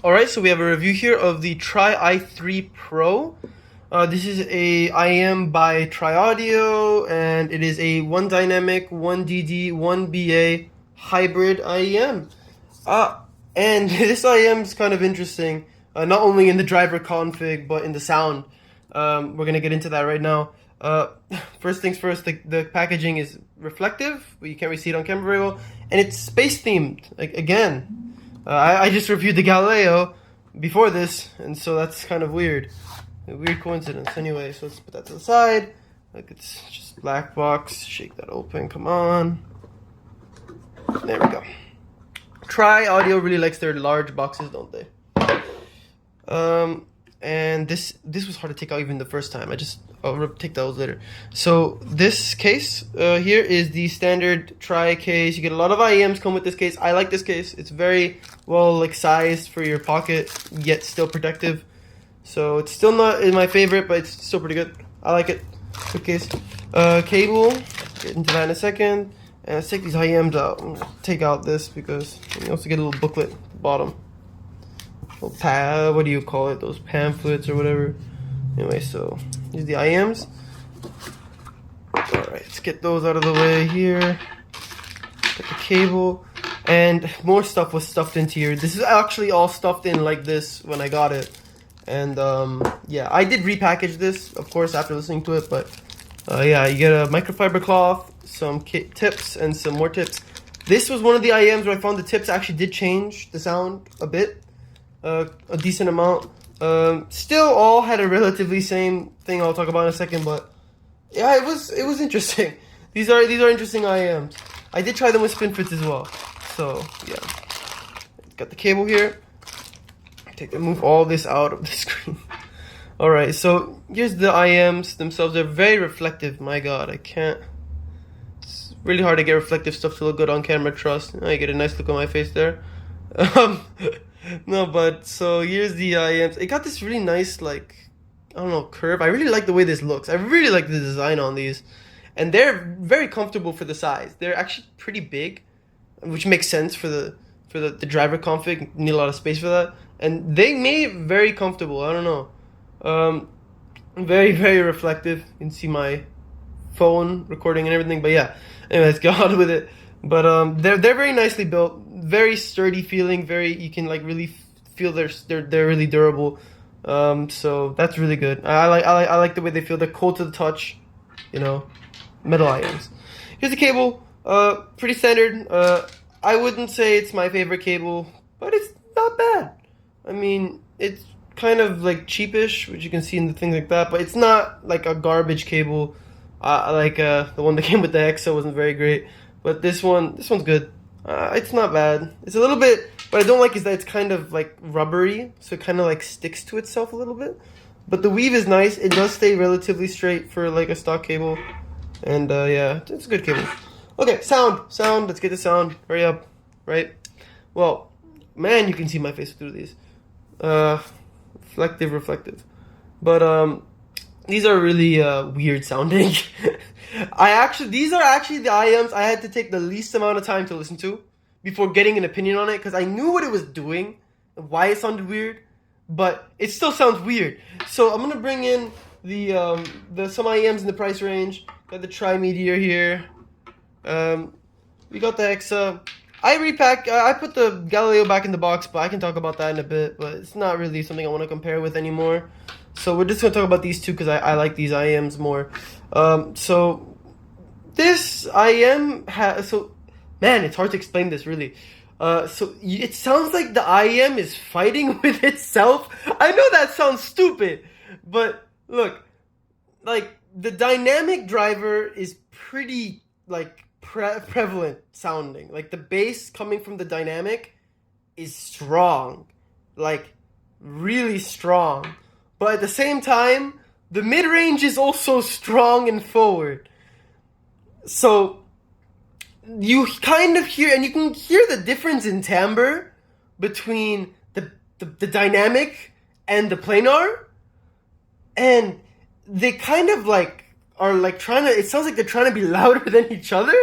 Alright, so we have a review here of the Tri-i3 Pro. This is a IM by Tri-Audio, and it is a 1 dynamic, 1 DD, 1 BA hybrid IEM. And this IEM is kind of interesting, not only in the driver config, but in the sound. We're going to get into that right now. First things first, the packaging is reflective, but you can't really see it on camera very well, and it's space themed, again. I just reviewed the Galileo before this, and so that's kind of weird. A weird coincidence. Anyway, so let's put that to the side. Like, it's just black box. Shake that open. Come on. There we go. Tri-Audio really likes their large boxes, don't they? And this was hard to take out even the first time. I'll take those later. So this case here is the standard Tri case. You get a lot of IEMs come with this case. I like this case. It's very well sized for your pocket, yet still protective. So it's still not in my favorite, but it's still pretty good. I like it. Good case. Cable. Get into that in a second. And let's take these IEMs out. I'm gonna take out this because you also get a little booklet at the bottom. What do you call it? Those pamphlets or whatever. Anyway, so here's the IEMs. Alright, let's get those out of the way here. Get the cable. And more stuff was stuffed into here. This is actually all stuffed in like this when I got it. And yeah, I did repackage this, of course, after listening to it. But yeah, you get a microfiber cloth, some tips, and some more tips. This was one of the IEMs where I found the tips actually did change the sound a bit. A decent amount. Still all had a relatively same thing I'll talk about in a second, but yeah, it was interesting. These are interesting IEMs. I did try them with spin fits as well. So yeah, got the cable here. Move all this out of the screen. All right, so here's the IEMs themselves. They're very reflective. My God, I can't. It's really hard to get reflective stuff to look good on camera. Trust. I get a nice look on my face there. No, but so here's the IEMs. It got this really nice, like, I don't know, curve. I really like the way this looks. I really like the design on these. And they're very comfortable for the size. They're actually pretty big, which makes sense for the driver config. You need a lot of space for that. And they made it very comfortable. I don't know. Very, very reflective. You can see my phone recording and everything. But yeah, anyway, let's go on with it. But they're very nicely built, very sturdy feeling. You can like really feel they're really durable. So that's really good. I like the way they feel. They're cold to the touch, you know, metal IEMs. Here's the cable. Pretty standard. I wouldn't say it's my favorite cable, but it's not bad. I mean, it's kind of like cheapish, which you can see in the things like that, but it's not like a garbage cable. Like the one that came with the Hexa wasn't very great. But this one's good. It's not bad. It's a little bit, what I don't like is that it's kind of like rubbery, so it kind of like sticks to itself a little bit. But the weave is nice. It does stay relatively straight for like a stock cable. And yeah, it's a good cable. Okay, sound. Let's get the sound. Hurry up, right? Well, man, you can see my face through these. Reflective. But these are really weird sounding. These are actually the IEMs I had to take the least amount of time to listen to before getting an opinion on it, because I knew what it was doing, why it sounded weird, but it still sounds weird. So I'm gonna bring in the some IEMs in the price range. Got the Meteor here. We got the Hexa. I put the Galileo back in the box, but I can talk about that in a bit. But it's not really something I want to compare with anymore. So we're just gonna talk about these two because I like these IEMs more. So this IEM man, it's hard to explain this really. So it sounds like the IEM is fighting with itself. I know that sounds stupid, but look, like the dynamic driver is pretty like prevalent sounding. Like the bass coming from the dynamic is strong, like really strong. But at the same time, the mid-range is also strong and forward. So you kind of hear, and you can hear the difference in timbre between the dynamic and the planar. And they kind of like are like trying to, it sounds like they're trying to be louder than each other.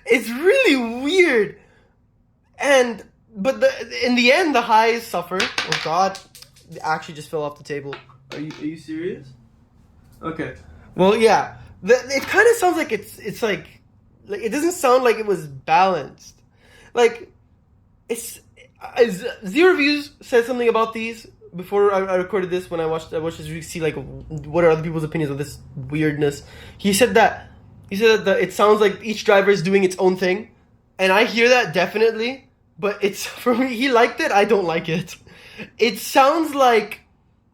It's really weird. And but in the end, the highs suffer. Oh God, it actually just fell off the table. Are you serious? Okay. Well, yeah. It kind of sounds like it's like it doesn't sound like it was balanced. Like it's Zero Reviews said something about these before I recorded this. When I watched this, see like what are other people's opinions of this weirdness. He said that it sounds like each driver is doing its own thing, and I hear that definitely. But it's for me. He liked it. I don't like it. It sounds like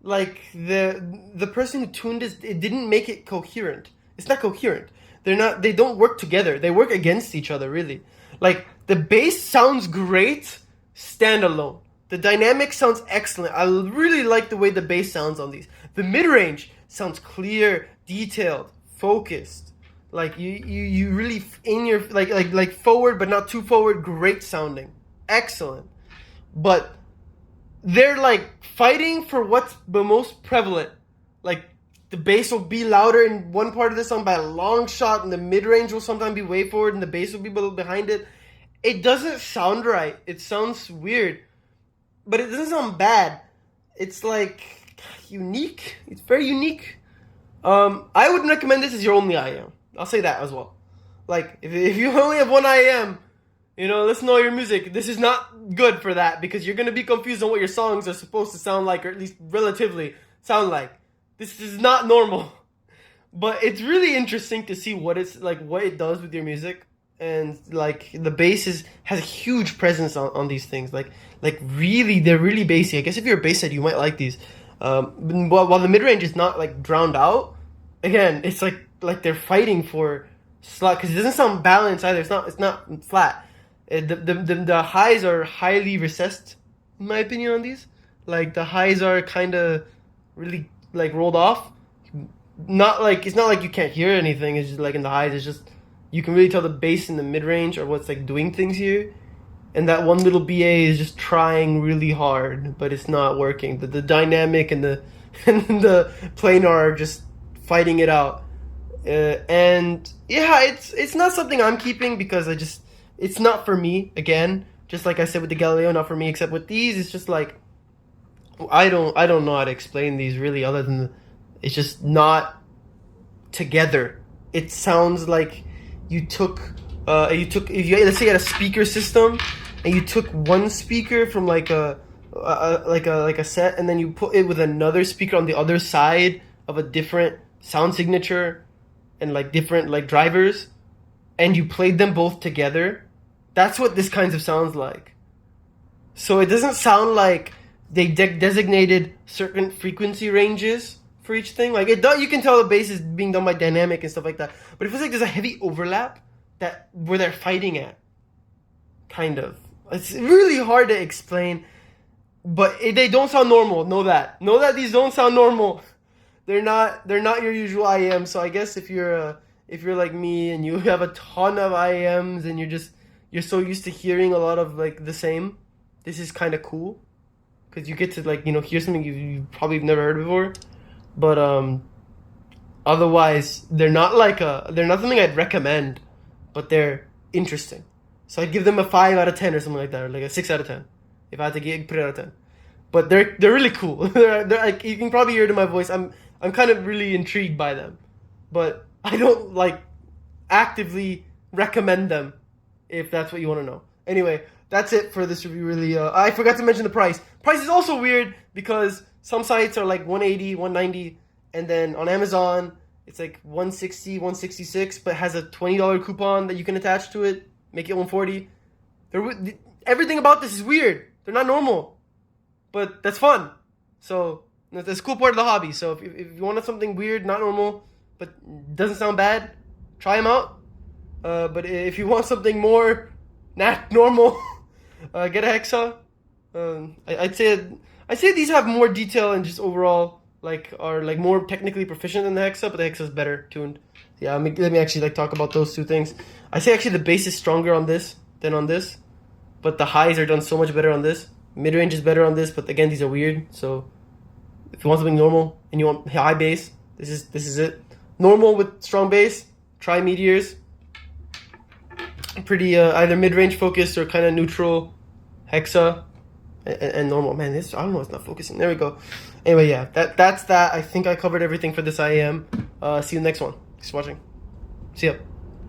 the person who tuned it didn't make it coherent. It's not coherent. They don't work together. They work against each other, really. Like the bass sounds great standalone. The dynamic sounds excellent. I really like the way the bass sounds on these. The mid-range sounds clear, detailed, focused. Like you really in your like forward but not too forward, great sounding. Excellent. But they're like fighting for what's the most prevalent. Like the bass will be louder in one part of the song by a long shot, and the mid-range will sometimes be way forward, and the bass will be behind it. It doesn't sound right. It sounds weird, but it doesn't sound bad. It's like unique. It's very unique. I would recommend this as your only IM. I'll say that as well. Like if you only have one IM, listen to all your music. This is not good for that because you're gonna be confused on what your songs are supposed to sound like, or at least relatively sound like. This is not normal, but it's really interesting to see what it does with your music, and like the bass has a huge presence on these things. Like really, they're really bassy. I guess if you're a bass head, you might like these. While the mid range is not like drowned out, again, it's like they're fighting for slot because it doesn't sound balanced either. It's not flat. The highs are highly recessed, in my opinion, on these. Like the highs are kind of really like rolled off. It's not like you can't hear anything. It's just like in the highs, it's just you can really tell the bass in the mid range are what's like doing things here, and that one little BA is just trying really hard, but it's not working. The dynamic and the and the planar are just fighting it out, and yeah, it's not something I'm keeping because it's not for me. Again, just like I said with the Galileo, not for me. Except with these, it's just like I don't know how to explain these really, other than it's just not together. It sounds like you took if you let's say you had a speaker system and you took one speaker from like a set, and then you put it with another speaker on the other side of a different sound signature and like different like drivers, and you played them both together. That's what this kind of sounds like. So it doesn't sound like they designated certain frequency ranges for each thing. Like you can tell the bass is being done by dynamic and stuff like that. But it feels like there's a heavy overlap where they're fighting at. Kind of. It's really hard to explain. But they don't sound normal. Know that these don't sound normal. They're not your usual IEMs. So I guess if you're like me and you have a ton of IEMs and you're so used to hearing a lot of like the same, this is kind of cool. Because you get to like hear something you probably never heard before, but otherwise they're not something I'd recommend, but they're interesting. So I'd give them a 5 out of 10 or something like that, or like a 6 out of 10, if I had to put it out of 10. But they're really cool. they're like, you can probably hear it in my voice. I'm kind of really intrigued by them, but I don't like actively recommend them if that's what you want to know. Anyway. That's it for this review, really. I forgot to mention the price. Price is also weird because some sites are like 180, 190, and then on Amazon, it's like 160, 166, but has a $20 coupon that you can attach to it, make it 140. Everything about this is weird. They're not normal, but that's fun. So that's a cool part of the hobby. So if you want something weird, not normal, but doesn't sound bad, try them out. But if you want something more not normal, get a Hexa. I'd say these have more detail and just overall are more technically proficient than the Hexa, but the Hexa is better tuned. Yeah, let me actually talk about those two things. I say actually the bass is stronger on this than on this, but the highs are done so much better on this. Mid range is better on this, but again these are weird. So if you want something normal and you want high bass, this is it. Normal with strong bass, try Meteors. Pretty either mid range focused or kind of neutral. Hexa, and normal. Man, this, I don't know, it's not focusing. There we go. Anyway, yeah, that's that. I think I covered everything for this IEM. See you next one. Thanks for watching. See ya.